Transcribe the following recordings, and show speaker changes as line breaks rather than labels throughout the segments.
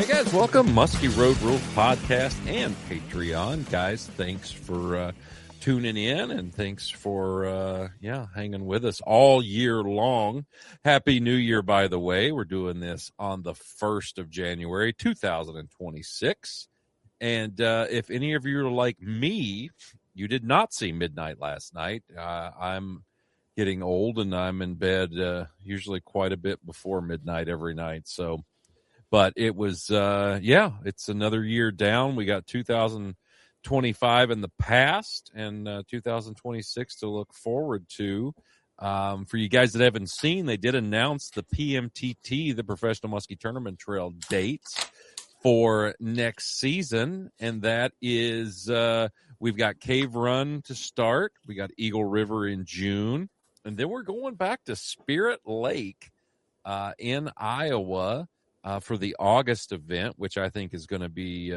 Guys, welcome. Muskie Road Rules Podcast and Patreon. Guys, thanks for tuning in, and thanks for hanging with us all year long. Happy New Year, by the way. We're doing this on the 1st of January, 2026. And if any of you are like me, you did not see midnight last night. I'm getting old, and I'm in bed usually quite a bit before midnight every night. So, but it was, it's another year down. We got 2025 in the past and 2026 to look forward to. For you guys that haven't seen, they did announce the PMTT, the Professional Muskie Tournament Trail dates for next season. And that is, we've got Cave Run to start. We got Eagle River in June. And then we're going back to Spirit Lake in Iowa for the August event, which I think is going to be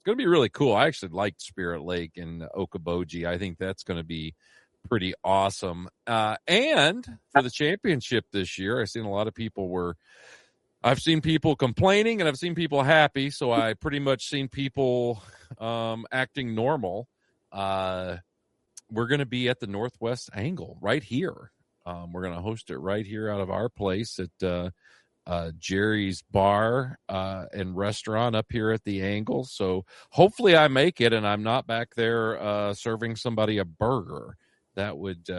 really cool. I actually liked Spirit Lake in Okoboji. I think that's going to be pretty awesome. And for the championship this year, I've seen people complaining and I've seen people happy. So I pretty much seen people acting normal. We're going to be at the Northwest Angle right here. We're going to host it right here out of our place at Jerry's Bar and Restaurant up here at the Angle. So hopefully I make it and I'm not back there serving somebody a burger. That would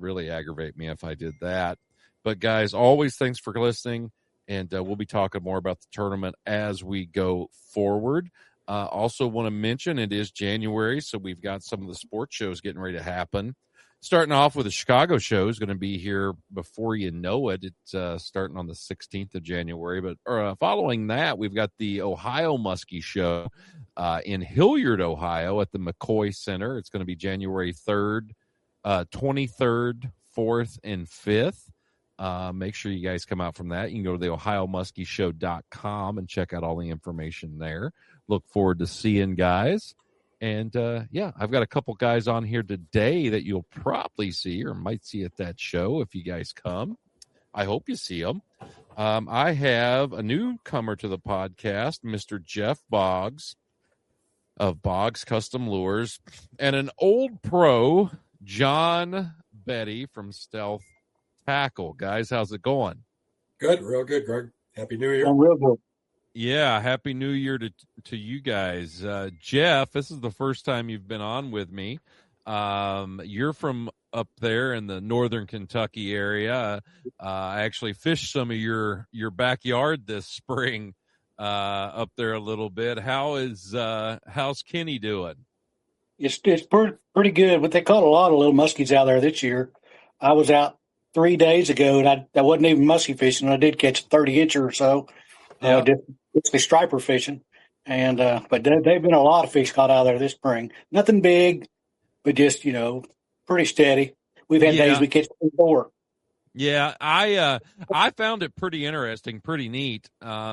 really aggravate me if I did that. But guys, always thanks for listening, and we'll be talking more about the tournament as we go forward. Also want to mention it is January, so we've got some of the sports shows getting ready to happen. Starting off with the Chicago show is going to be here before you know it. It's starting on the 16th of January. But following that, we've got the Ohio Muskie Show in Hilliard, Ohio at the McCoy Center. It's going to be January 3rd, 23rd, 4th, and 5th. Make sure you guys come out from that. You can go to the OhioMuskieShow.com and check out all the information there. Look forward to seeing guys. And, I've got a couple guys on here today that you'll probably see or might see at that show if you guys come. I hope you see them. I have a newcomer to the podcast, Mr. Jeff Boggs of Boggs Custom Lures, and an old pro, John Bette from Stealth Tackle. Guys, how's it going?
Good, real good, Greg. Happy New Year.
I'm real good.
Yeah, Happy New Year to you guys. Jeff, this is the first time you've been on with me. You're from up there in the northern Kentucky area. I actually fished some of your backyard this spring up there a little bit. How's Kenny doing?
It's pretty good, but they caught a lot of little muskies out there this year. I was out 3 days ago, and I wasn't even muskie fishing. I did catch a 30-incher or so. Basically striper fishing, and but there've been a lot of fish caught out there this spring. Nothing big, but just pretty steady. We've had days we catch 4.
Yeah, I found it pretty interesting, pretty neat.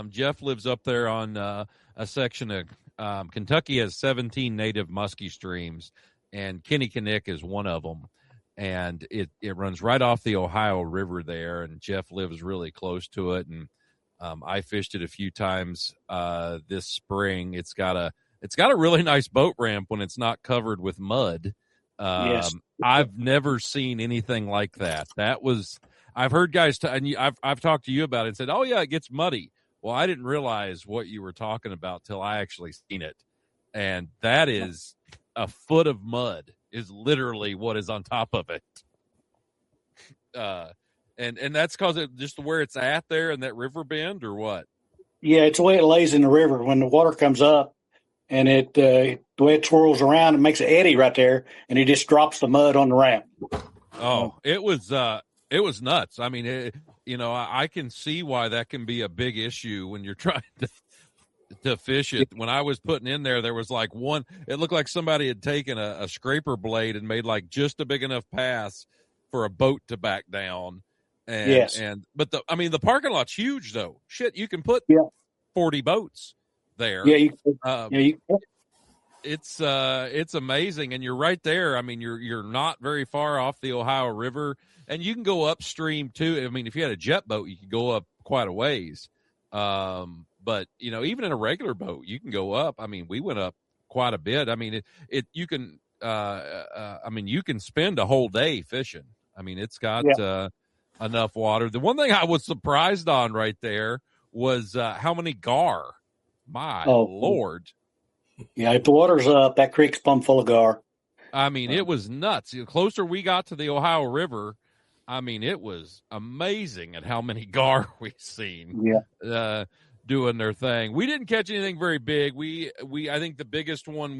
Jeff lives up there on a section of Kentucky has 17 native muskie streams, and Kinnickinnick is one of them. And it runs right off the Ohio River there, and Jeff lives really close to it. And I fished it a few times this spring. It's got a really nice boat ramp when it's not covered with mud.
Yes.
I've never seen anything like that. I've heard guys, and I've talked to you about it and said, oh yeah, it gets muddy. Well, I didn't realize what you were talking about till I actually seen it. And that is a foot of mud is literally what is on top of it. And that's because it just where it's at there in that river bend, or what?
Yeah, it's the way it lays in the river when the water comes up, and the way it swirls around, it makes an eddy right there, and it just drops the mud on the ramp.
Oh, it was nuts. I mean, I can see why that can be a big issue when you're trying to fish it. When I was putting in there was like one. It looked like somebody had taken a scraper blade and made like just a big enough pass for a boat to back down. And,
yes.
But the parking lot's huge though. Shit, you can put 40 boats there.
Yeah.
It's amazing. And you're right there. I mean, you're not very far off the Ohio River, and you can go upstream too. I mean, if you had a jet boat, you could go up quite a ways. But, even in a regular boat, you can go up. I mean, we went up quite a bit. I mean, you can spend a whole day fishing. I mean, it's got enough water. The one thing I was surprised on right there was how many gar. My Lord.
Yeah, if the water's up, that creek's plumb full of gar.
I mean, it was nuts. The closer we got to the Ohio River, I mean, it was amazing at how many gar we seen doing their thing. We didn't catch anything very big. I think the biggest one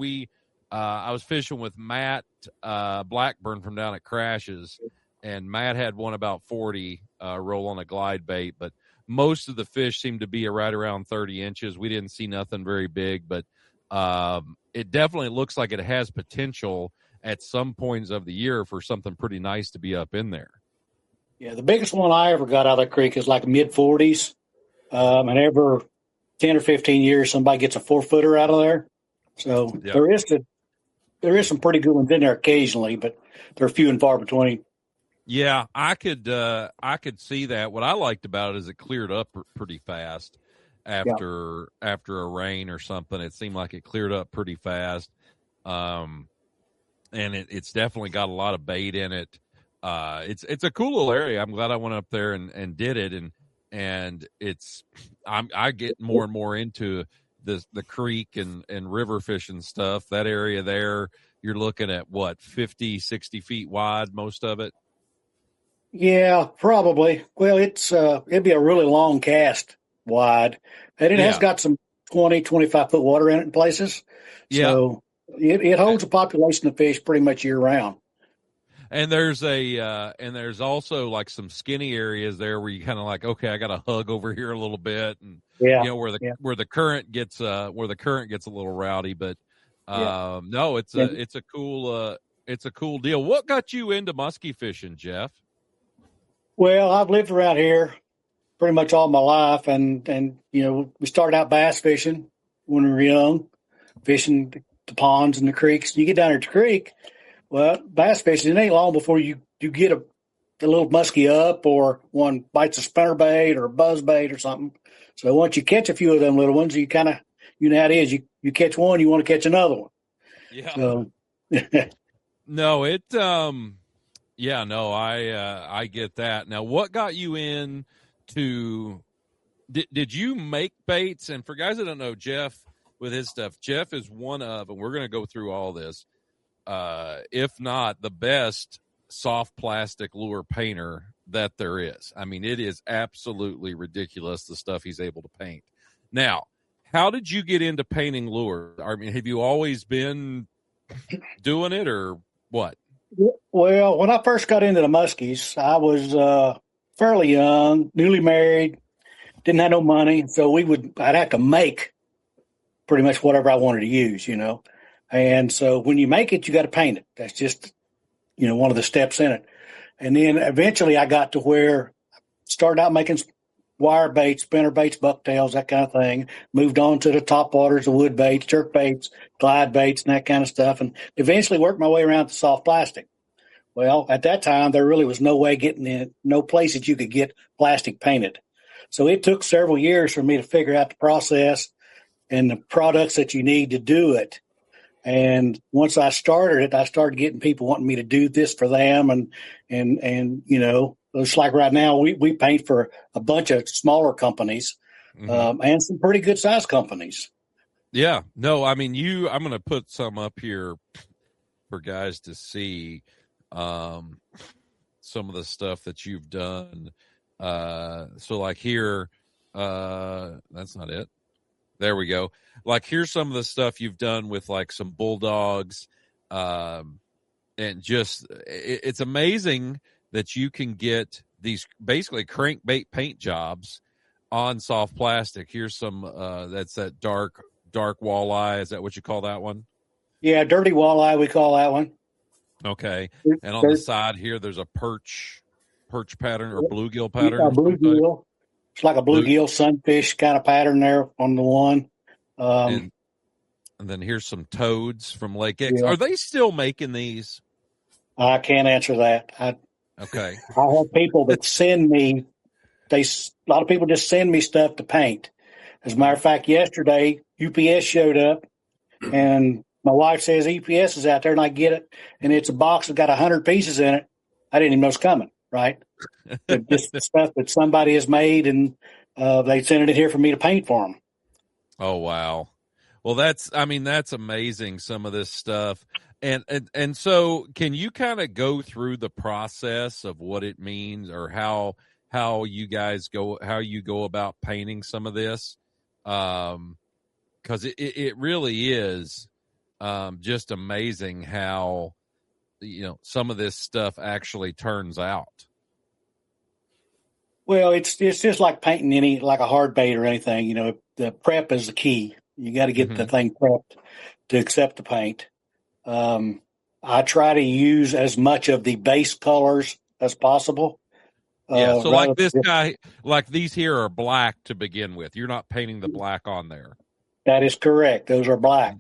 I was fishing with Matt Blackburn from down at Crashes, and Matt had one about 40 roll on a glide bait, but most of the fish seemed to be right around 30 inches. We didn't see nothing very big, but it definitely looks like it has potential at some points of the year for something pretty nice to be up in there.
Yeah, the biggest one I ever got out of that creek is like mid-40s. And every 10 or 15 years, somebody gets a 4-footer out of there. So there is some pretty good ones in there occasionally, but they're few and far between.
Yeah, I could see that. What I liked about it is it cleared up pretty fast after a rain or something. It seemed like it cleared up pretty fast. And it's definitely got a lot of bait in it. It's a cool little area. I'm glad I went up there and did it. And I get more and more into the creek and river fishing stuff. That area there, you're looking at 50, 60 feet wide, most of it.
Yeah, probably. Well, it'd be a really long cast wide, and it has got some 20, 25 foot water in it in places. So it holds a population of fish pretty much year round.
And there's also like some skinny areas there where you kind of like, okay, I got to hug over here a little bit, and where the current gets a little rowdy. But no, it's a cool deal. What got you into muskie fishing, Jeff?
Well, I've lived around here pretty much all my life, and we started out bass fishing when we were young, fishing the ponds and the creeks. You get down there to the creek. Well, bass fishing, it ain't long before you get a little muskie up, or one bites a spinnerbait or a buzzbait or something. So once you catch a few of them little ones, you kind of, how it is. You catch one, you want to catch another one.
Yeah.
So.
No, I get that. Now, what got you in to, did you make baits? And for guys that don't know, Jeff, with his stuff, Jeff is one of, and we're going to go through all this, if not the best soft plastic lure painter that there is. I mean, it is absolutely ridiculous, the stuff he's able to paint. Now, how did you get into painting lures? I mean, have you always been doing it, or what?
Well, when I first got into the muskies, I was fairly young, newly married, didn't have no money, so I'd have to make pretty much whatever I wanted to use, And so when you make it, you got to paint it. That's just, one of the steps in it. And then eventually I got to where I started out making wire baits, spinner baits, bucktails, that kind of thing. Moved on to the top waters, the wood baits, jerk baits, glide baits, and that kind of stuff. And eventually worked my way around to soft plastic. Well, at that time, there really was no way getting in, no place that you could get plastic painted. So it took several years for me to figure out the process and the products that you need to do it. And once I started it, I started getting people wanting me to do this for them. And it's like right now we paint for a bunch of smaller companies, and some pretty good sized companies.
Yeah, no, I mean, I'm going to put some up here for guys to see, some of the stuff that you've done. So like here, that's not it. There we go. Like, here's some of the stuff you've done with like some bulldogs. And just, it's amazing that you can get these basically crankbait paint jobs on soft plastic. Here's some, that's that dark walleye. Is that what you call that one?
Yeah. Dirty walleye. We call that one.
Okay. And on the side here, there's a perch pattern or bluegill pattern.
Yeah, bluegill. It's like a bluegill sunfish kind of pattern there on the one.
And then here's some toads from Lake X. Yeah. Are they still making these?
I can't answer that.
Okay.
I have people that send me. A lot of people just send me stuff to paint, As a matter of fact, yesterday UPS showed up, and my wife says UPS is out there, and I get it, and it's a box that got 100 pieces in it. I didn't even know it's coming. Right, but just stuff that somebody has made, and they sent it here for me to paint for them.
Oh wow! Well, that's amazing. Some of this stuff, and so can you kind of go through the process of what it means, or how you go about painting some of this? Because it really is just amazing how some of this stuff actually turns out.
Well, it's just like painting like a hard bait or anything. The prep is the key. You got to get the thing prepped to accept the paint. I try to use as much of the base colors as possible.
Yeah, so like this guy, like these here are black to begin with. You're not painting the black on there.
That is correct. Those are black.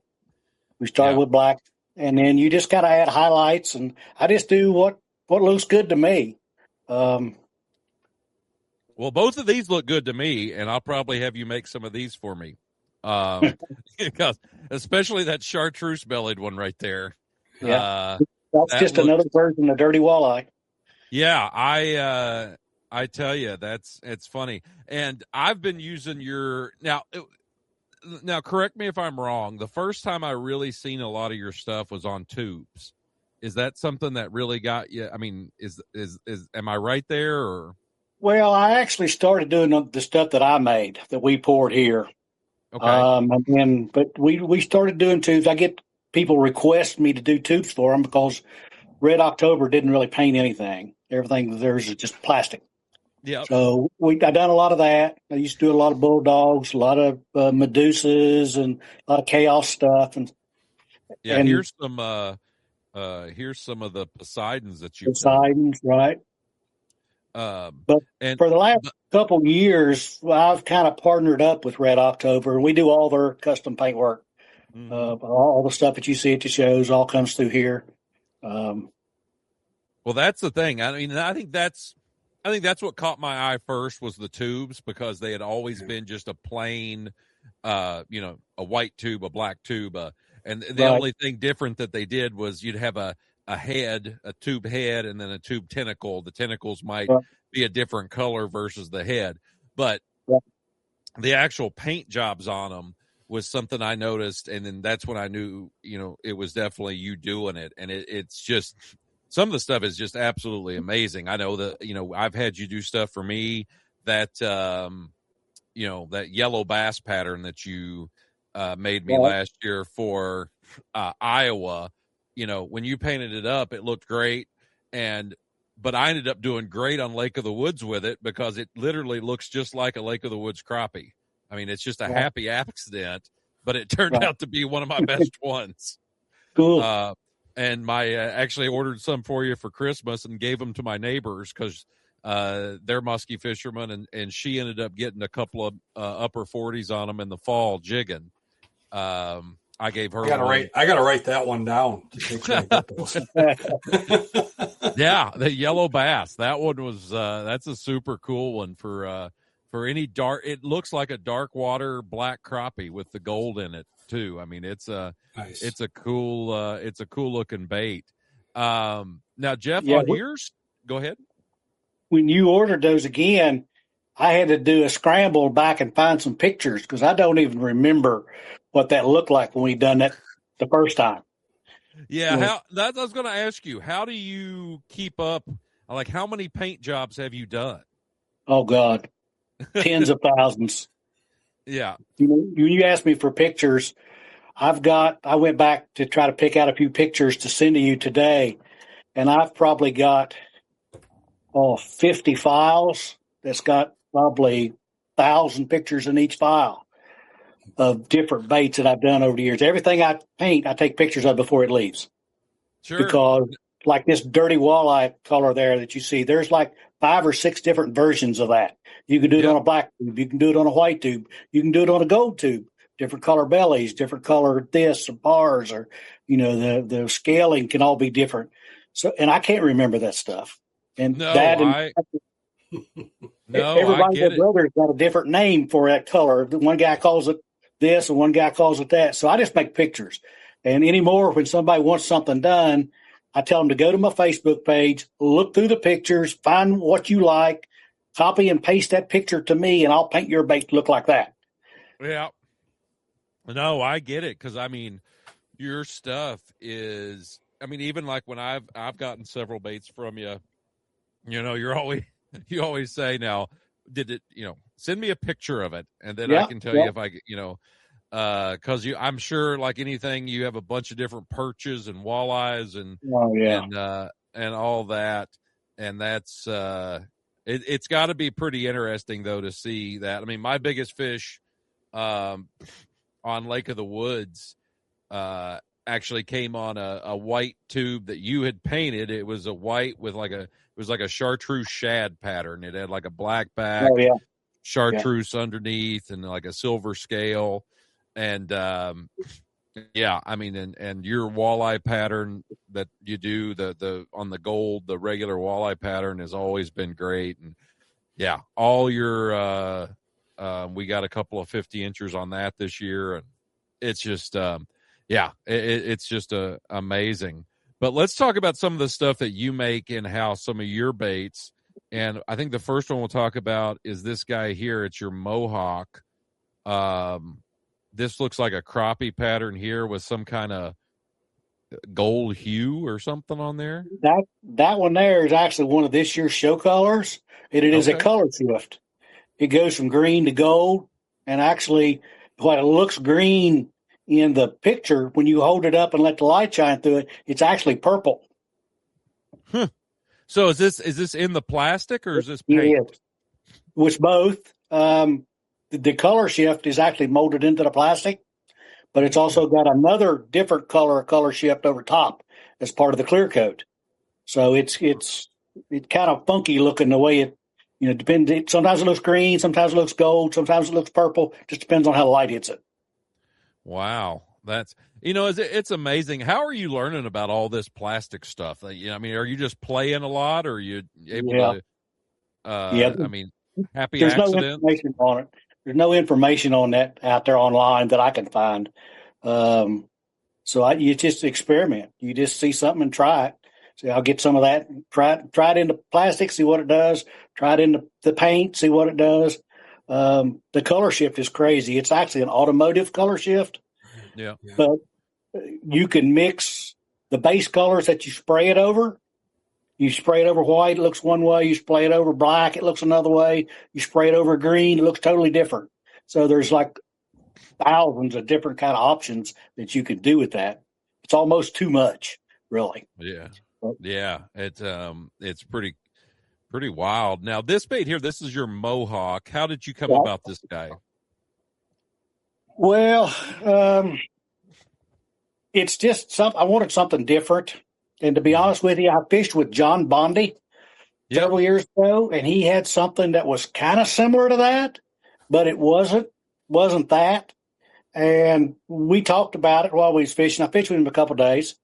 We started with black, and then you just got to add highlights, and I just do what looks good to me.
Well, both of these look good to me, and I'll probably have you make some of these for me. Because especially that chartreuse bellied one right there.
Yeah. That's just another version of dirty walleye.
Yeah, I tell you, it's funny. And I've been using your now correct me if I'm wrong. The first time I really seen a lot of your stuff was on tubes. Is that something that really got you? I mean, is am I right there, or?
Well, I actually started doing the stuff that I made that we poured here.
Okay.
But we started doing tubes. I get people request me to do tubes for them because Red October didn't really paint anything. Everything theirs is just plastic.
Yeah.
So I done a lot of that. I used to do a lot of bulldogs, a lot of Medusas, and a lot of chaos stuff. And
here's some of the Poseidons that you've
Poseidons, done. Right. But for the last couple of years, I've kind of partnered up with Red October, and we do all their custom paint work. All the stuff that you see at the shows all comes through here.
Well, that's the thing. I mean, I think that's what caught my eye first was the tubes, because they had always been just a plain, a white tube, a black tube, and the only thing different that they did was you'd have a tube head, and then a tube tentacle. The tentacles might be a different color versus the head, but the actual paint jobs on them was something I noticed, and then that's when I knew, it was definitely you doing it, and it's just some of the stuff is just absolutely amazing. I know that I've had you do stuff for me that that yellow bass pattern that you made me last year for Iowa. When you painted it up, it looked great. But I ended up doing great on Lake of the Woods with it, because it literally looks just like a Lake of the Woods crappie. I mean, it's just a happy accident, but it turned out to be one of my best ones.
Cool.
And my actually ordered some for you for Christmas and gave them to my neighbors, because they're musky fishermen, and she ended up getting a couple of upper 40s on them in the fall jigging. I gave her.
I gotta write that one down to take sure I get those.
Yeah, the yellow bass. That one was that's a super cool one for any dark. It looks like a dark water black crappie with the gold in it too. I mean, it's a cool looking bait. Now, Jeff, on yours, go ahead.
When you ordered those again, I had to do a scramble back and find some pictures, because I don't even remember what that looked like when we done that the first time.
Yeah, I was going to ask you, how do you keep up? Like, how many paint jobs have you done?
Oh God, tens of thousands.
Yeah.
When you asked me for pictures, I went back to try to pick out a few pictures to send to you today, and I've probably got 50 files that's got probably 1,000 pictures in each file of different baits that I've done over the years. Everything I paint, I take pictures of before it leaves.
Sure.
Because like this dirty walleye color there that you see, there's like 5 or 6 different versions of that. You can do it on a black tube. You can do it on a white tube. You can do it on a gold tube. Different color bellies, different color this or bars, or, the scaling can all be different. So, and I can't remember that stuff. And
No, I
Everybody
get
and
it.
their brother's got a different name for that color. One guy calls it this and one guy calls it that. So I just make pictures. And anymore, when somebody wants something done, I tell them to go to my Facebook page, look through the pictures, find what you like, copy and paste that picture to me, and I'll paint your bait to look like that.
Yeah. No, I get it, because I mean, your stuff is. I mean, even like when I've gotten several baits from you, you always say, now, did it? Send me a picture of it, and then I can tell you if I, because I'm sure, like anything, you have a bunch of different perches and walleyes and and all that, and that's it's got to be pretty interesting though to see that. I mean, my biggest fish on Lake of the Woods actually came on a white tube that you had painted. It was a white with it was like a chartreuse shad pattern. It had like a black back, chartreuse underneath, and like a silver scale. And I mean, and your walleye pattern that you do the on the gold, the regular walleye pattern has always been great. And all your we got a couple of 50 inchers on that this year, and it's just it's just amazing. But let's talk about some of the stuff that you make in-house, some of your baits. And I think the first one we'll talk about is this guy here. It's your Mohawk. This looks like a crappie pattern here with some kind of gold hue or something on there.
That one there is actually one of this year's show colors, and it is a color shift. It goes from green to gold, and actually, while it looks green in the picture, when you hold it up and let the light shine through it, it's actually purple.
Huh. So is this in the plastic or is this paint?
Yes. It's both. The color shift is actually molded into the plastic, but it's also got another different color shift over top as part of the clear coat. So it's kind of funky looking the way it, depends. Sometimes it looks green, sometimes it looks gold, sometimes it looks purple. Just depends on how the light hits it.
Wow. That's, it's amazing. How are you learning about all this plastic stuff? I mean, are you just playing a lot, or are you able to, I mean, happy
There's
accident?
no information on it. There's no information on that out there online that I can find. So you just experiment. You just see something and try it. So I'll get some of that, try it into plastic, see what it does. Try it into the paint, see what it does. The color shift is crazy. It's actually an automotive color shift.
Yeah.
But you can mix the base colors that you spray it over. You spray it over white, it looks one way. You spray it over black, it looks another way. You spray it over green, it looks totally different. So there's like thousands of different kind of options that you could do with that. It's almost too much, really.
Yeah. Yeah. It's pretty wild. Now, this bait here, this is your Mohawk. How did you come about this guy?
Well, it's just I wanted something different. And to be honest with you, I fished with John Bondi several years ago, and he had something that was kind of similar to that, but it wasn't that. And we talked about it while we was fishing. I fished with him a couple of days,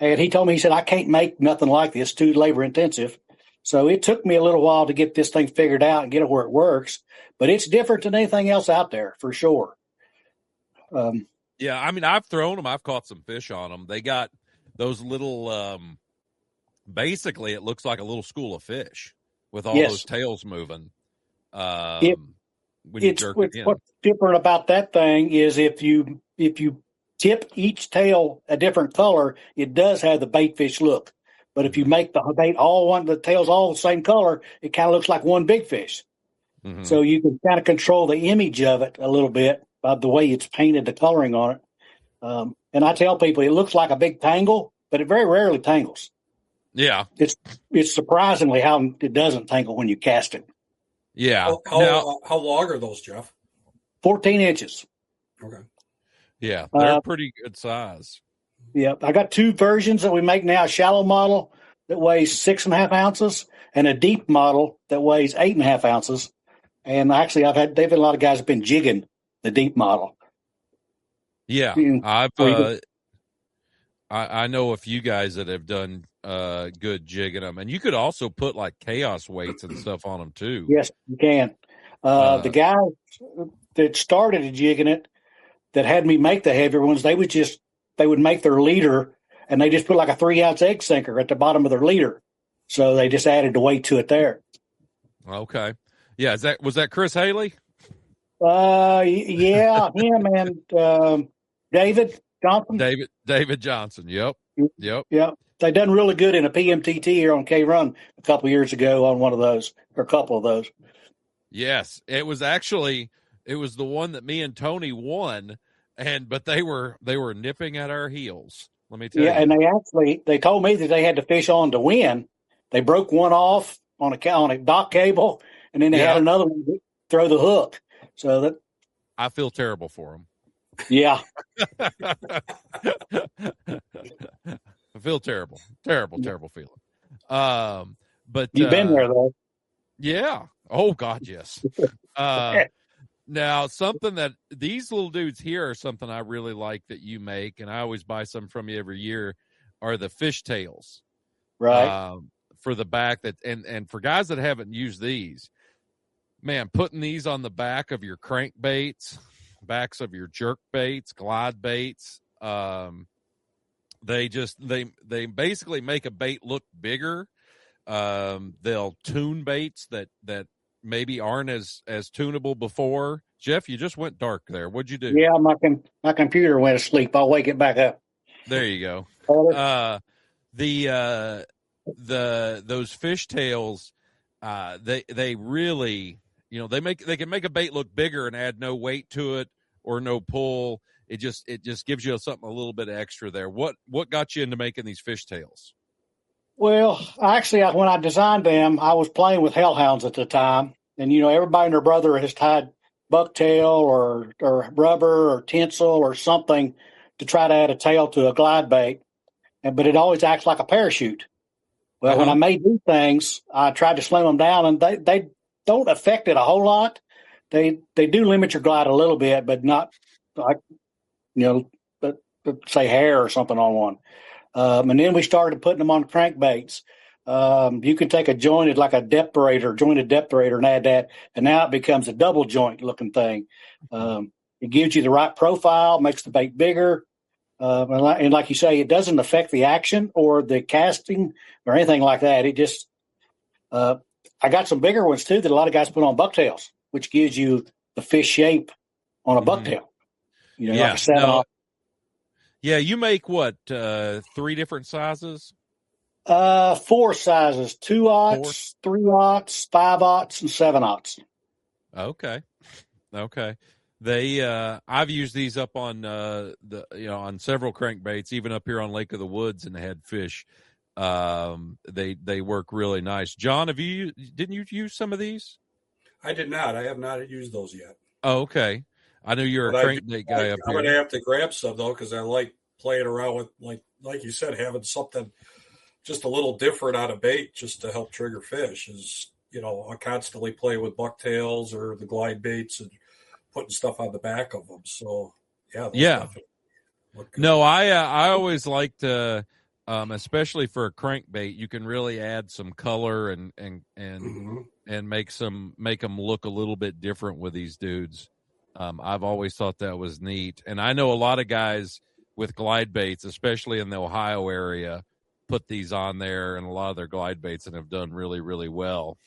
and he told me, he said, I can't make nothing like this, too labor intensive. So it took me a little while to get this thing figured out and get it where it works, but it's different than anything else out there for sure.
Yeah, I mean, I've thrown them. I've caught some fish on them. They got those little, basically it looks like a little school of fish with all those tails moving. When you jerk it in. What's
different about that thing is if you tip each tail a different color, it does have the bait fish look. But if you make the bait the tails all the same color, it kind of looks like one big fish. Mm-hmm. So you can kind of control the image of it a little bit by the way it's painted, the coloring on it. And I tell people it looks like a big tangle, but it very rarely tangles.
Yeah.
It's surprisingly how it doesn't tangle when you cast it.
Yeah.
How long are those, Jeff?
14 inches.
Okay.
Yeah, they're pretty good size.
Yeah, I got two versions that we make now: a shallow model that weighs 6.5 ounces, and a deep model that weighs 8.5 ounces. And actually, they've had a lot of guys have been jigging the deep model.
Yeah, I know a few guys that have done good jigging them. And you could also put like chaos weights and stuff on them too.
Yes, you can. The guy that started jigging it, that had me make the heavier ones, they would make their leader, and they just put like a 3-ounce egg sinker at the bottom of their leader. So they just added the weight to it there.
Okay. Yeah. Was that Chris Haley?
Yeah, him and David Johnson.
David Johnson. Yep.
Yeah. They done really good in a PMTT here on K Run a couple of years ago on one of those, or a couple of those.
Yes. It was the one that me and Tony won, but they were nipping at our heels. Let me tell you.
Yeah, and they told me that they had to fish on to win. They broke one off on a dock cable, and then they had another one to throw the hook. So that
I feel terrible for them.
Yeah.
I feel terrible feeling. But
you've been there though.
Yeah. Oh God, yes. Now, something that these little dudes here are something I really like that you make, and I always buy some from you every year, are the fish tails.
Right.
For the back and for guys that haven't used these, man, putting these on the back of your crankbaits, backs of your jerk baits, glide baits, they basically make a bait look bigger. They'll tune baits that maybe aren't as tunable before. Jeff, you just went dark there. What'd you do?
Yeah, my computer went asleep. I'll wake it back up.
There you go. Those fish tails, they really, they can make a bait look bigger and add no weight to it or no pull. It just gives you something a little bit extra there. What got you into making these fish tails?
Well, actually, when I designed them, I was playing with hellhounds at the time, and everybody and their brother has tied bucktail or rubber or tinsel or something to try to add a tail to a glide bait, but it always acts like a parachute. Well, when I made these things, I tried to slim them down, and they don't affect it a whole lot. They do limit your glide a little bit, but not like say hair or something on one. And then we started putting them on crankbaits. You can take a jointed depth operator and add that, and now it becomes a double joint looking thing. It gives you the right profile, makes the bait bigger. And like you say, it doesn't affect the action or the casting or anything like that. It just, I got some bigger ones too that a lot of guys put on bucktails, which gives you the fish shape on a bucktail. Like a 7-aught.
Yeah, you make what, 3 different sizes?
4 sizes: 2-aughts, 3-aughts, 5-aughts, and 7-aughts.
Okay. They, I've used these up on on several crankbaits, even up here on Lake of the Woods, and they had fish. They work really nice. John, didn't you use some of these?
I did not. I have not used those yet.
Oh, okay. I know you're a crankbait guy up here.
I'm going to have to grab some though, because I like playing around with, like you said, having something just a little different on a bait just to help trigger fish. Is I constantly play with bucktails or the glide baits and putting stuff on the back of them. So yeah.
No, I always like to, especially for a crankbait, you can really add some color and make them look a little bit different with these dudes. I've always thought that was neat, and I know a lot of guys with glide baits, especially in the Ohio area, put these on there and a lot of their glide baits and have done really, really well.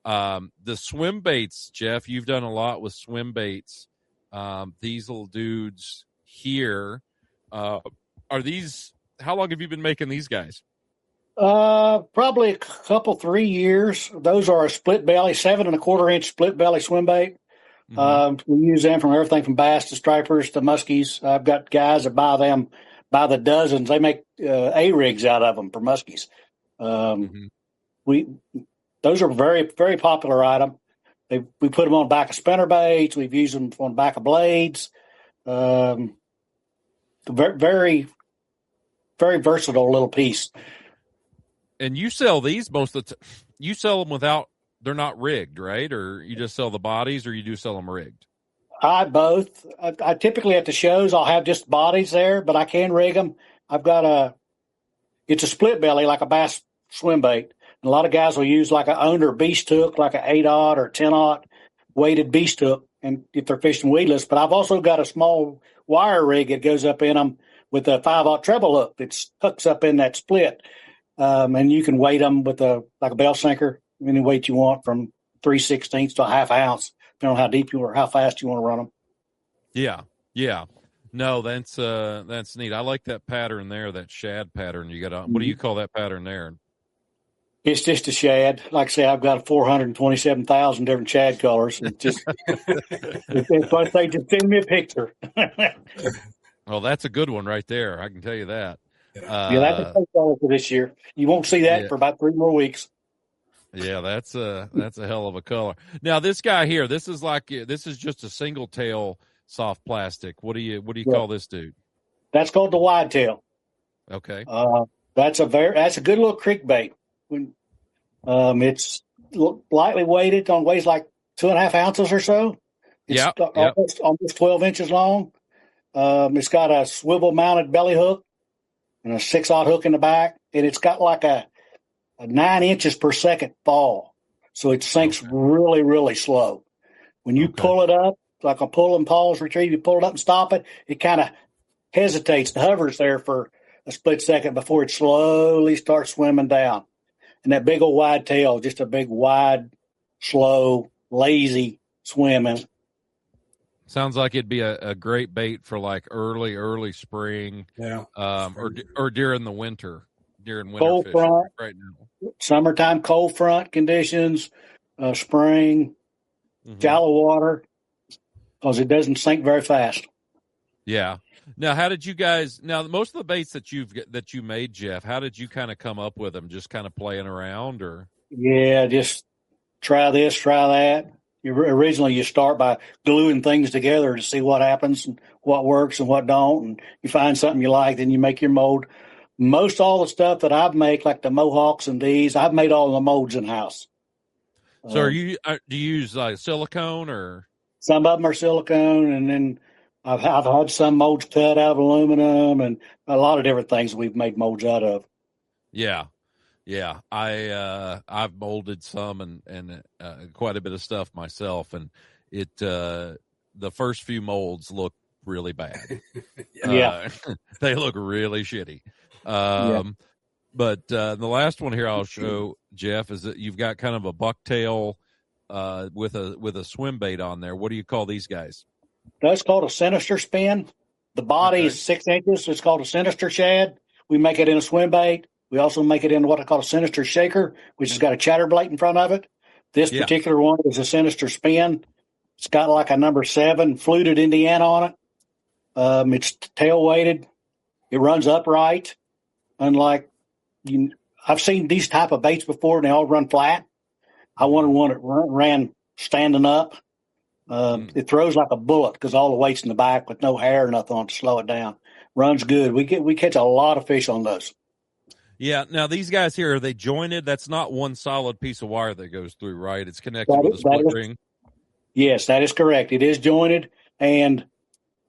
The swim baits, Jeff, you've done a lot with swim baits. These little dudes here, are these, how long have you been making these guys?
Probably a couple, 3 years. Those are a split belly, 7 1/4-inch split belly swim bait. We use them from everything from bass to stripers to muskies. I've got guys that buy them by the dozens. They make A-rigs out of them for muskies. Those are very, very popular item. We put them on the back of spinner baits. We've used them on the back of blades. Very, very, very versatile little piece.
And you sell these you sell them without, they're not rigged, right? Or you just sell the bodies, or you do sell them rigged?
Both. I typically at the shows I'll have just bodies there, but I can rig them. I've got it's a split belly like a bass swim bait. And a lot of guys will use like an under beast hook, like an 8-aught or 10-aught weighted beast hook, and if they're fishing weedless. But I've also got a small wire rig that goes up in them with a 5-aught treble hook that hooks up in that split. And you can weight them with like a bell sinker, any weight you want, from 3/16 to a half ounce, depending on how deep you or how fast you want to run them.
Yeah, yeah. No, that's neat. I like that pattern there, that shad pattern you got on. What do you call that pattern there?
It's just a shad. Like I say, I've got 427,000 different shad colors. It's just, it's like they just send me a picture.
Well, that's a good one right there. I can tell you that.
Yeah, that's a coat color for this year. You won't see that for about 3 more weeks.
Yeah, that's a hell of a color. Now, this guy here, this is just a single tail soft plastic. What do you call this dude?
That's called the wide tail.
Okay.
That's a good little creek bait. It's lightly weighted, weighs like 2.5 ounces or so. It's almost 12 inches long. It's got a swivel mounted belly hook and a 6-aught hook in the back, and it's got like a 9 inches per second fall. So it sinks really, really slow. When you pull it up, like a pull and pause retrieve, you pull it up and stop it, it kind of hesitates and hovers there for a split second before it slowly starts swimming down. And that big old wide tail, just a big, wide, slow, lazy swimming.
Sounds like it'd be a great bait for like early spring.
Yeah.
Or during the winter, during winter
cold
fishing
front,
right now.
Summertime cold front conditions, spring, shallow water, because it doesn't sink very fast.
Yeah. Now, how did you guys? Now, most of the baits that you made, Jeff, how did you kind of come up with them? Just kind of playing around, or?
Yeah, just try this, try that. Originally, you start by gluing things together to see what happens and what works and what don't. And you find something you like, then you make your mold. Most all the stuff that I've made, like the Mohawks and these, I've made all the molds in house.
So, do you use like silicone or? Some
of them are silicone, and then I've had some molds cut out of aluminum, and a lot of different things we've made molds out of.
Yeah. Yeah, I've molded some and quite a bit of stuff myself, and it the first few molds look really bad.
Yeah,
they look really shitty. But the last one here I'll show, Jeff, is that you've got kind of a bucktail with a swim bait on there. What do you call these guys?
That's called a sinister spin. The body is 6 inches. It's called a sinister shad. We make it in a swim bait. We also make it in what I call a sinister shaker, which has got a chatterblade in front of it. This particular one is a sinister spin. It's got like a number 7 fluted Indiana on it. It's tail weighted. It runs upright. Unlike I've seen these type of baits before, and they all run flat. I wanted one that ran standing up. It throws like a bullet because all the weight's in the back with no hair or nothing on it to slow it down. Runs good. We catch a lot of fish on those.
Yeah. Now these guys here, are they jointed? That's not one solid piece of wire that goes through, right? It's connected with a split ring.
Yes, that is correct. It is jointed, and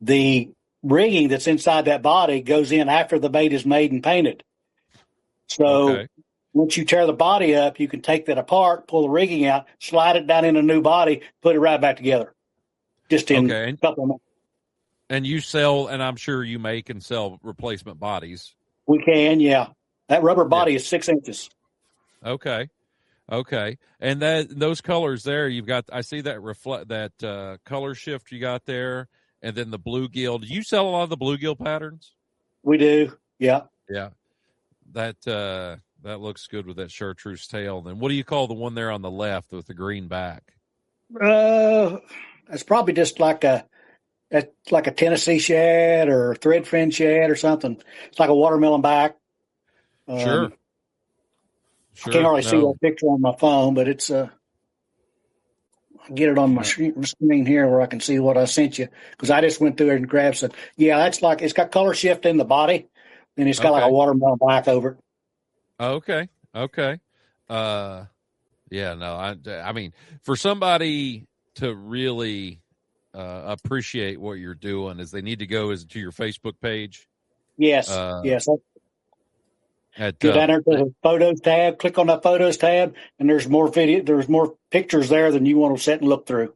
the rigging that's inside that body goes in after the bait is made and painted. So once you tear the body up, you can take that apart, pull the rigging out, slide it down in a new body, put it right back together. Just in a couple of minutes.
And you sell, and I'm sure you make and sell replacement bodies.
We can, yeah. That rubber body is 6 inches.
Okay. And those colors there, you've got, I see that color shift you got there, and then the bluegill. Do you sell a lot of the bluegill patterns?
We do. Yeah.
Yeah. That looks good with that chartreuse tail. Then what do you call the one there on the left with the green back?
It's probably just like a Tennessee shad or threadfin shad or something. It's like a watermelon back.
Sure.
I can't hardly see that picture on my phone, but it's I'll get it on my screen here where I can see what I sent you, because I just went through it and grabbed some. Yeah, that's like, it's got color shift in the body, and it's got like a watermelon black over it.
Okay. Yeah, no, I mean, for somebody to really appreciate what you're doing, is they need to go to your Facebook page.
Yes, yes. Go down there to the photos tab, click on that photos tab, and there's more video. There's more pictures there than you want to sit and look through.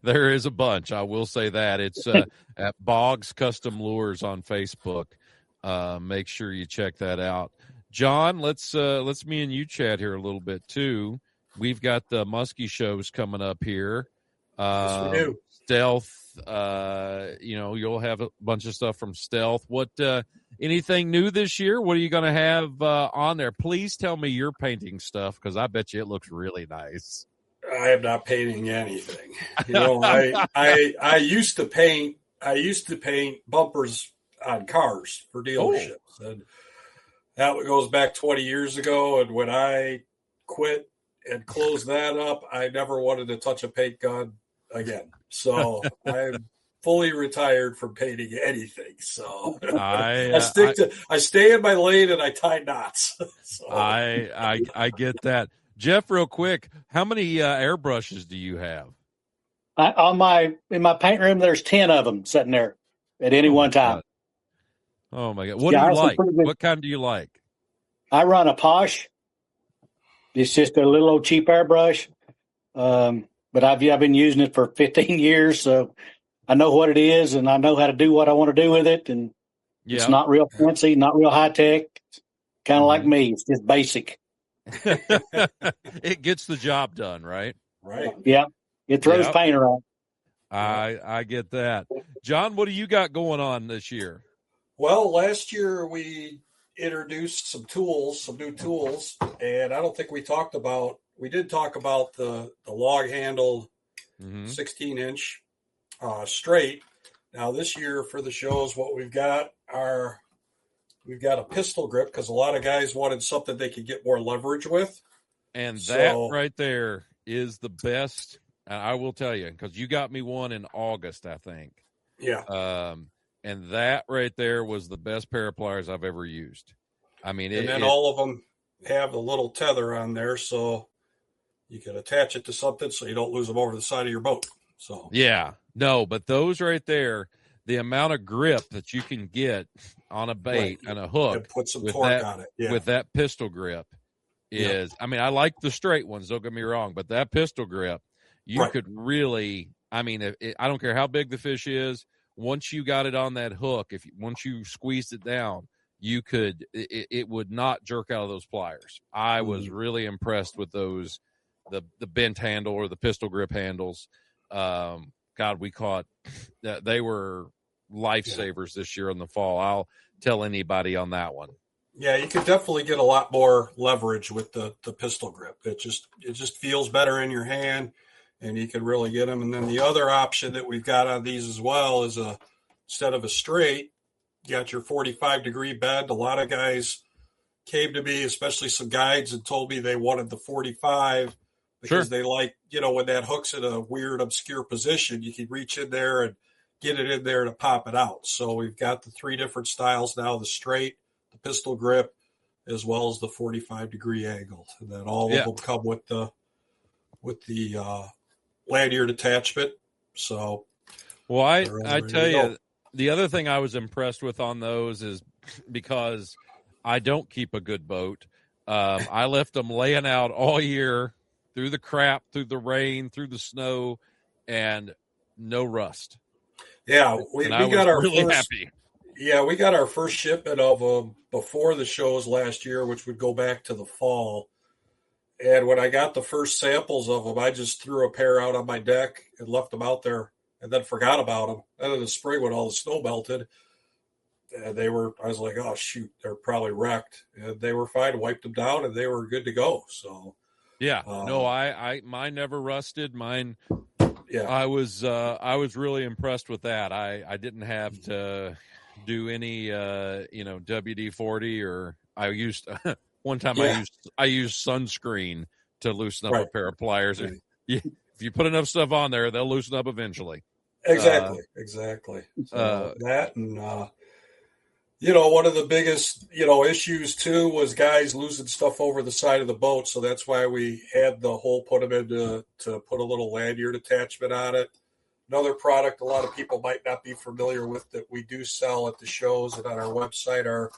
There is a bunch. I will say that. It's at Boggs Custom Lures on Facebook. Make sure you check that out. John, let's me and you chat here a little bit too. We've got the Muskie shows coming up here.
Yes, we do.
Stealth, you'll have a bunch of stuff from Stealth. What anything new this year? What are you going to have on there? Please tell me you're painting stuff, because I bet you it looks really nice.
I am not painting anything. I used to paint. I used to paint bumpers on cars for dealerships, and that goes back 20 years ago. And when I quit and closed that up, I never wanted to touch a paint gun again. So I'm fully retired from painting anything. So I stay in my lane and I tie knots. So.
I get that. Jeff, real quick, how many airbrushes do you have?
In my paint room, there's 10 of them sitting there at any one time.
God. Oh my God! What do you like? What kind do you like?
I run a Posh. It's just a little old cheap airbrush, but I've been using it for 15 years, so I know what it is, and I know how to do what I want to do with it. And it's not real fancy, not real high tech. Kind of like me. It's just basic.
It gets the job done, right?
Right.
Yeah. It throws paint around.
I get that. John, what do you got going on this year?
Well, last year we introduced some new tools, and I don't think we did talk about the log handle 16-inch straight. Now this year for the shows, what we've got a pistol grip, because a lot of guys wanted something they could get more leverage with.
And that right there is the best. I will tell you, because you got me one in August, I think.
Yeah.
And that right there was the best pair of pliers I've ever used. I mean,
all of them have a little tether on there, so you can attach it to something so you don't lose them over the side of your boat. So
but those right there, the amount of grip that you can get on a bait and a hook,
and put some torque on it.
With that pistol grip is, I mean, I like the straight ones, don't get me wrong, but that pistol grip, you could really, I mean, I don't care how big the fish is. Once you got it on that hook, once you squeezed it down, you could, it would not jerk out of those pliers. I was really impressed with those, the bent handle or the pistol grip handles. God, we caught that. They were lifesavers this year in the fall. I'll tell anybody on that one.
Yeah, you could definitely get a lot more leverage with the pistol grip. It just feels better in your hand, and you can really get them. And then the other option that we've got on these as well is instead of a straight, you got your 45-degree bend. A lot of guys came to me, especially some guides, and told me they wanted the 45 because they like, when that hook's in a weird, obscure position, you can reach in there and get it in there to pop it out. So we've got the 3 different styles now: the straight, the pistol grip, as well as the 45-degree angle. And then all of them come with the lanyard attachment. So,
well, I tell you, the other thing I was impressed with on those is because I don't keep a good boat. I left them laying out all year through the crap, through the rain, through the snow, and no rust.
Yeah, we got our
really
first,
happy.
Yeah, we got our first shipment of them before the shows last year, which would go back to the fall. And when I got the first samples of them, I just threw a pair out on my deck and left them out there, and then forgot about them. And in the spring, when all the snow melted, and I was like, oh shoot, they're probably wrecked. And they were fine, wiped them down, and they were good to go. So
yeah, mine never rusted. Mine, I was really impressed with that. I didn't have to do any WD-40, or I used one time I used sunscreen to loosen up a pair of pliers. Right. If you put enough stuff on there, they'll loosen up eventually.
Exactly. So that, and one of the biggest issues too was guys losing stuff over the side of the boat. So that's why we had the hole put them in to put a little lanyard attachment on it. Another product a lot of people might not be familiar with that we do sell at the shows and on our website are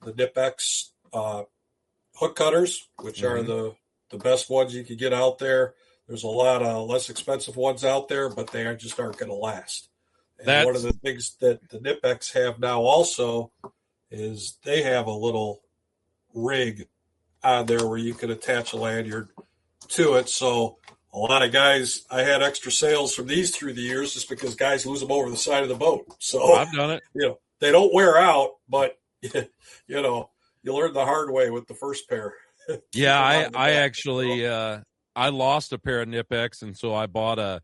the Nip-X hook cutters, which are the best ones you can get out there. There's a lot of less expensive ones out there, but they aren't going to last. And one of the things that the Nip-X have now also is they have a little rig on there where you can attach a lanyard to it. So a lot of guys, I had extra sales from these through the years just because guys lose them over the side of the boat. So
I've done it.
They don't wear out, but you learn the hard way with the first pair.
Yeah, I actually I lost a pair of Nip-X, and so I bought at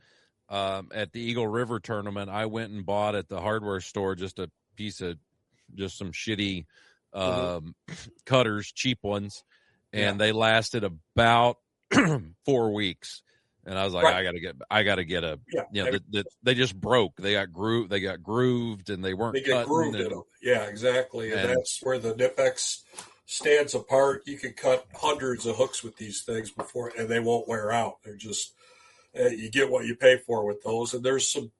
the Eagle River tournament. I went and bought at the hardware store just a piece of some shitty cutters, cheap ones, and they lasted about 4 weeks. And I was like, I gotta get a, they just broke. They got grooved, and they weren't.
They get grooved in them. Yeah, exactly. And that's where the Nip-X stands apart. You can cut hundreds of hooks with these things and they won't wear out. They're just, you get what you pay for with those. And there's some,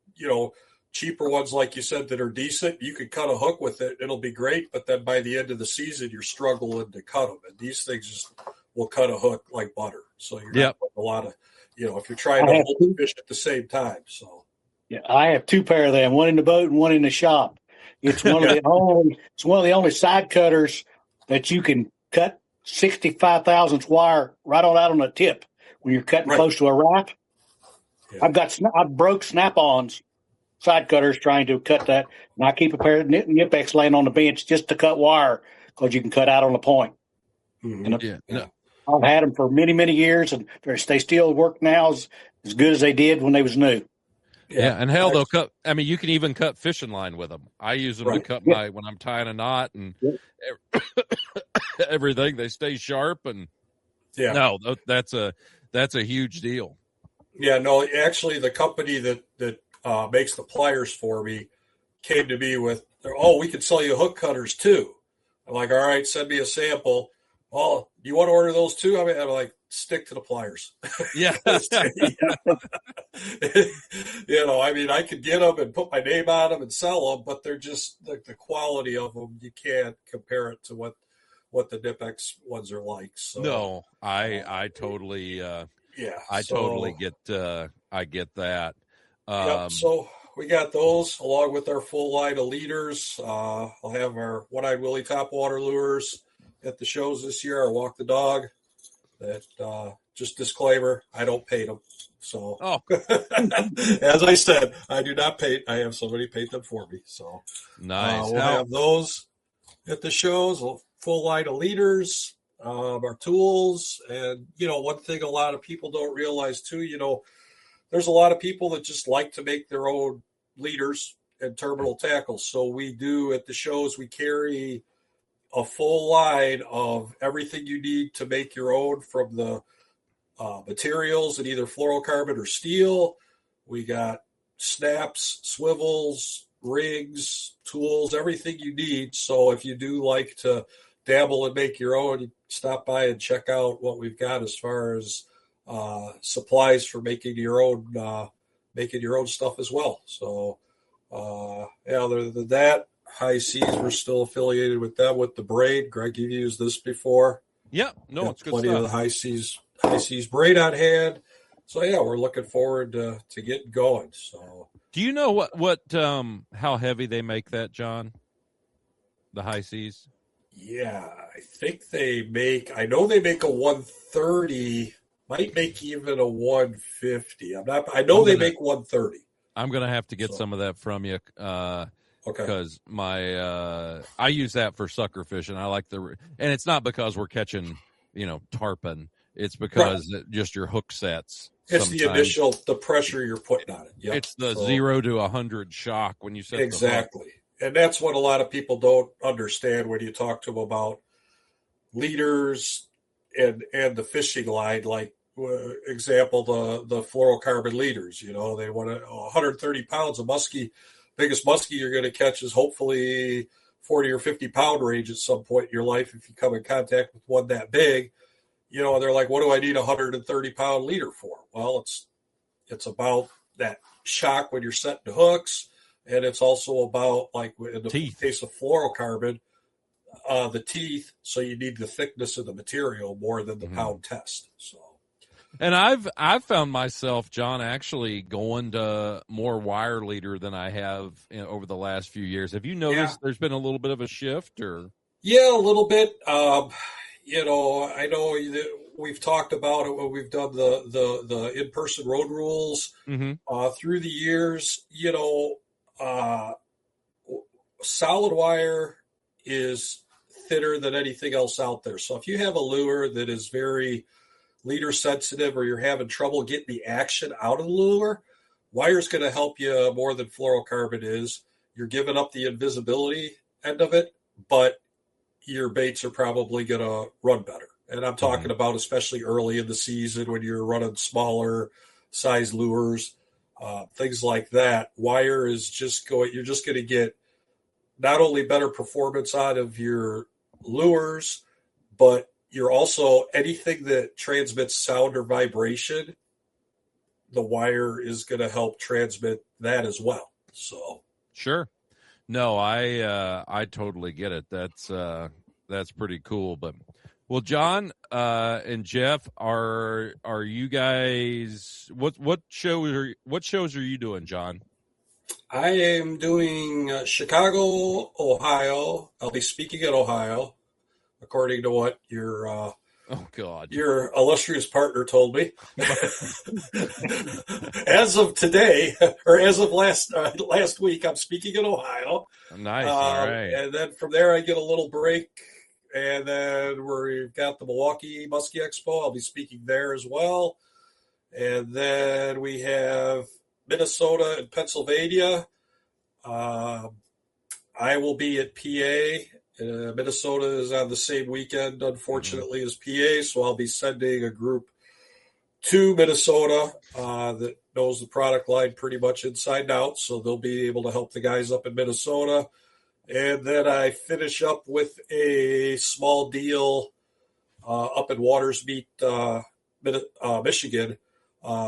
cheaper ones, like you said, that are decent. You can cut a hook with it. It'll be great. But then by the end of the season, you're struggling to cut them. And these things just will cut a hook like butter. So you're not putting a lot of, if you're trying to hold the fish at the same time. So
yeah, I have 2 pair of them, one in the boat and one in the shop. It's one of the only side cutters that you can cut 65 thousandths wire right on out on the tip when you're cutting close to a wrap. Yeah. I've broke snap-ons side cutters trying to cut that, and I keep a pair of Nip-X laying on the bench just to cut wire because you can cut out on the point. Mm-hmm. And I've had them for many, many years, and they still work now as good as they did when they was new.
Yeah, and hell, they'll cut. I mean, you can even cut fishing line with them. I use them to cut when I'm tying a knot and everything. They stay sharp, and that's a huge deal.
Yeah, no, actually, the company that makes the pliers for me came to me with, we can sell you hook cutters too. I'm like, all right, send me a sample. Oh, do you want to order those too? I mean, I'm like, stick to the pliers.
Yeah.
I mean, I could get them and put my name on them and sell them, but they're just the quality of them. You can't compare it to what the Nip-X ones are like. So
no, I totally, totally get that.
So we got those along with our full line of leaders. I'll have our One-Eyed Willie topwater lures at the shows this year. Our Walk the Dog. That just disclaimer, I don't paint them. So as I said, I do not paint. I have somebody paint them for me. So
nice.
We'll have those at the shows. Full line of leaders, our tools, and one thing a lot of people don't realize too. There's a lot of people that just like to make their own leaders and terminal tackles. So we do at the shows. We carry a full line of everything you need to make your own, from the materials in either fluorocarbon or steel. We got snaps, swivels, rigs, tools, everything you need. So if you do like to dabble and make your own, you stop by and check out what we've got as far as supplies for making your own stuff as well. So other than that, High Seas, we're still affiliated with them with the braid. Greg, you've used this before.
Yeah, no, it's good
plenty
stuff.
Of the High Seas braid on hand. So we're looking forward to getting going. So,
do you know what how heavy they make that, John? The High Seas.
Yeah, I think they make. I know they make a 130. Might make even a 150. I know they make 130.
I'm gonna have to get some of that from you.
Okay.
Because I use that for sucker fishing. I like and it's not because we're catching, tarpon. It's because just your hook sets.
It's the pressure you're putting on it. Yep.
It's the 0 to 100 shock when you set
exactly. And that's what a lot of people don't understand when you talk to them about leaders and the fishing line. Like example, the fluorocarbon leaders. They want 130 pounds of muskie. Biggest muskie you're going to catch is hopefully 40 or 50 pound range at some point in your life if you come in contact with one that big. They're like, what do I need a 130 pound leader for? Well, it's about that shock when you're setting hooks, and it's also about, like in the case of fluorocarbon, the teeth, so you need the thickness of the material more than the pound test. So,
and I've found myself, John, actually going to more wire leader than I have over the last few years. Have you noticed there's been a little bit of a shift, or?
Yeah, a little bit. You know, I know that we've talked about it when we've done the in-person road rules through the years. You know, solid wire is thinner than anything else out there. So if you have a lure that is very leader sensitive, or you're having trouble getting the action out of the lure, wire's going to help you more than fluorocarbon is. You're giving up the invisibility end of it, but your baits are probably going to run better. And I'm talking about especially early in the season when you're running smaller size lures, things like that. Wire is you're just going to get not only better performance out of your lures, but you're also, anything that transmits sound or vibration, the wire is going to help transmit that as well. So
sure. No, I totally get it. That's pretty cool. But well, John and Jeff, are you guys what shows are you doing, John?
I am doing Chicago, Ohio. I'll be speaking at Ohio, according to what your your illustrious partner told me. As of today, or as of last week, I'm speaking in Ohio.
Nice. All right.
And then from there, I get a little break. And then we've got the Milwaukee Muskie Expo. I'll be speaking there as well. And then we have Minnesota and Pennsylvania. I will be at PA. Minnesota is on the same weekend, unfortunately, as PA. So I'll be sending a group to Minnesota that knows the product line pretty much inside and out. So they'll be able to help the guys up in Minnesota. And then I finish up with a small deal up in Watersmeet, Michigan.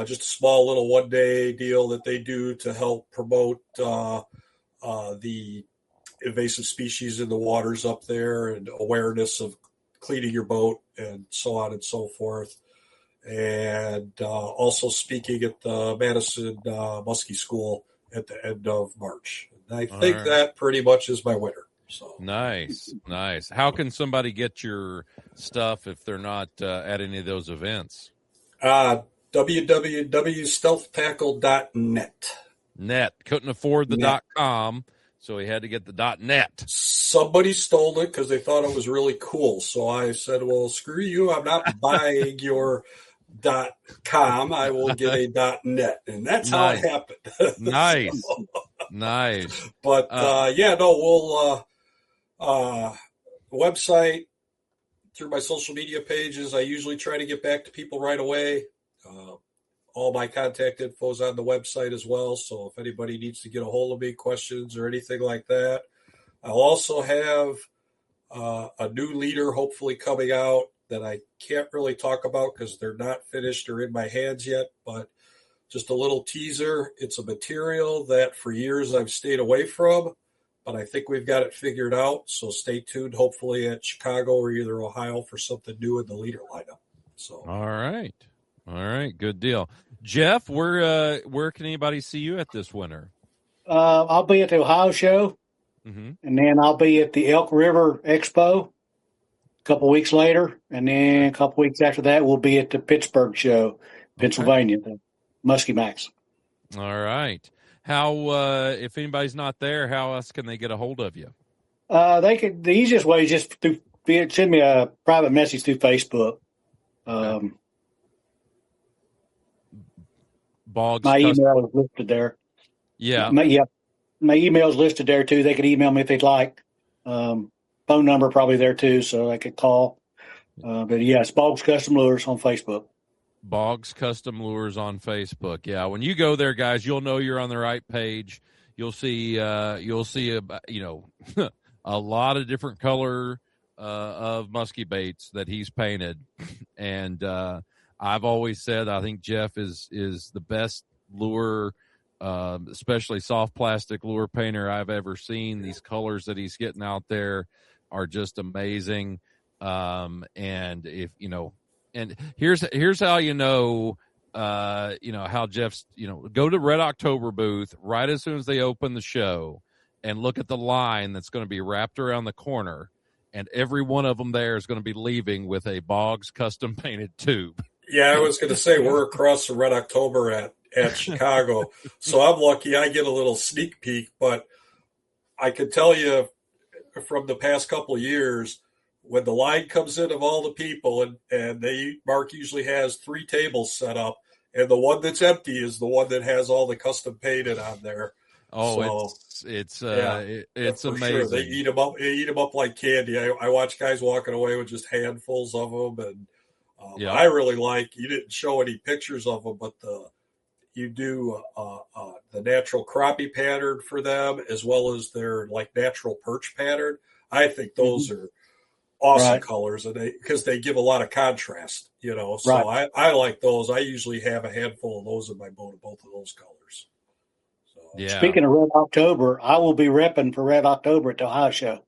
Just a small little one-day deal that they do to help promote the invasive species in the waters up there and awareness of cleaning your boat and so on and so forth. And also speaking at the Madison Muskie School at the end of March. And I think that pretty much is my winter. So
nice. How can somebody get your stuff if they're not at any of those events? www.stealthtackle.net. Couldn't afford the .com, so he had to get the .net.
Somebody stole it because they thought it was really cool. So I said, well, screw you. I'm not buying your .com. I will get a .net. And that's how it happened.
Nice. Nice.
But, we'll website, through my social media pages, I usually try to get back to people right away. All my contact info is on the website as well. So if anybody needs to get a hold of me, questions or anything like that. I'll also have a new leader hopefully coming out that I can't really talk about because they're not finished or in my hands yet, but just a little teaser. It's a material that for years I've stayed away from, but I think we've got it figured out. So stay tuned, hopefully at Chicago or either Ohio for something new in the leader lineup. So
all right. Good deal. Jeff, where can anybody see you at this winter?
I'll be at the Ohio show, and then I'll be at the Elk River Expo a couple weeks later, and then a couple weeks after that, we'll be at the Pittsburgh show, Pennsylvania, the Muskie Max.
All right. How, if anybody's not there, how else can they get a hold of you?
The easiest way is just send me a private message through Facebook.
Boggs.
My email is listed there.
Yeah.
My email is listed there too. They could email me if they'd like. Phone number probably there too, so they could call. But it's Boggs Custom Lures on Facebook.
Boggs Custom Lures on Facebook. Yeah, when you go there, guys, you'll know you're on the right page. You'll see a lot of different color of muskie baits that he's painted, and I've always said I think Jeff is the best lure, especially soft plastic lure painter I've ever seen. These colors that he's getting out there, are just amazing. And if and here's how how Jeff's, go to Red October booth right as soon as they open the show and look at the line that's going to be wrapped around the corner, and every one of them there is going to be leaving with a Boggs custom painted tube.
Yeah, I was going to say we're across the Red October at Chicago, so I'm lucky I get a little sneak peek. But I can tell you from the past couple of years, when the line comes in of all the people, and Mark usually has 3 tables set up, and the one that's empty is the one that has all the custom painted on there.
Oh,
so,
it's amazing.
Sure. They eat them up like candy. I watch guys walking away with just handfuls of them, and I really like. You didn't show any pictures of them, but you do the natural crappie pattern for them, as well as their like natural perch pattern. I think those are awesome colors, and because they give a lot of contrast, So I like those. I usually have a handful of those in my boat, both of those colors. So,
yeah.
Speaking of Red October, I will be repping for Red October at the Ohio Show.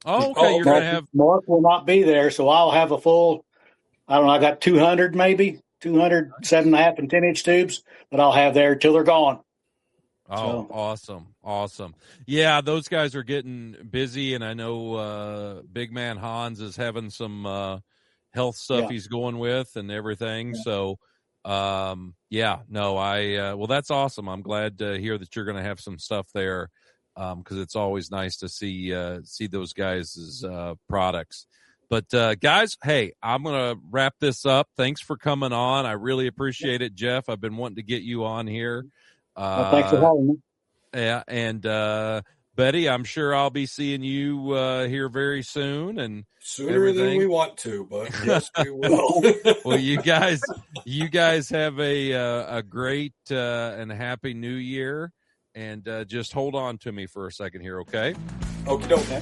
Oh, okay. You're going to have
Mark will not be there, so I'll have a full. I don't know. I got 200 maybe 200 7.5 and 10-inch tubes that I'll have there till they're gone.
Oh, awesome. Yeah, those guys are getting busy, and I know Big Man Hans is having some health stuff he's going with and everything. Yeah. So, well, that's awesome. I'm glad to hear that you're going to have some stuff there, because it's always nice to see those guys' products. But, guys, hey, I'm going to wrap this up. Thanks for coming on. I really appreciate it, Jeff. I've been wanting to get you on here.
Thanks for having me.
Yeah, and Bette, I'm sure I'll be seeing you here very soon, and
sooner than we want to, but yes, we will.
Well, you guys have a great and happy New Year, and just hold on to me for a second here, okay?
Okay.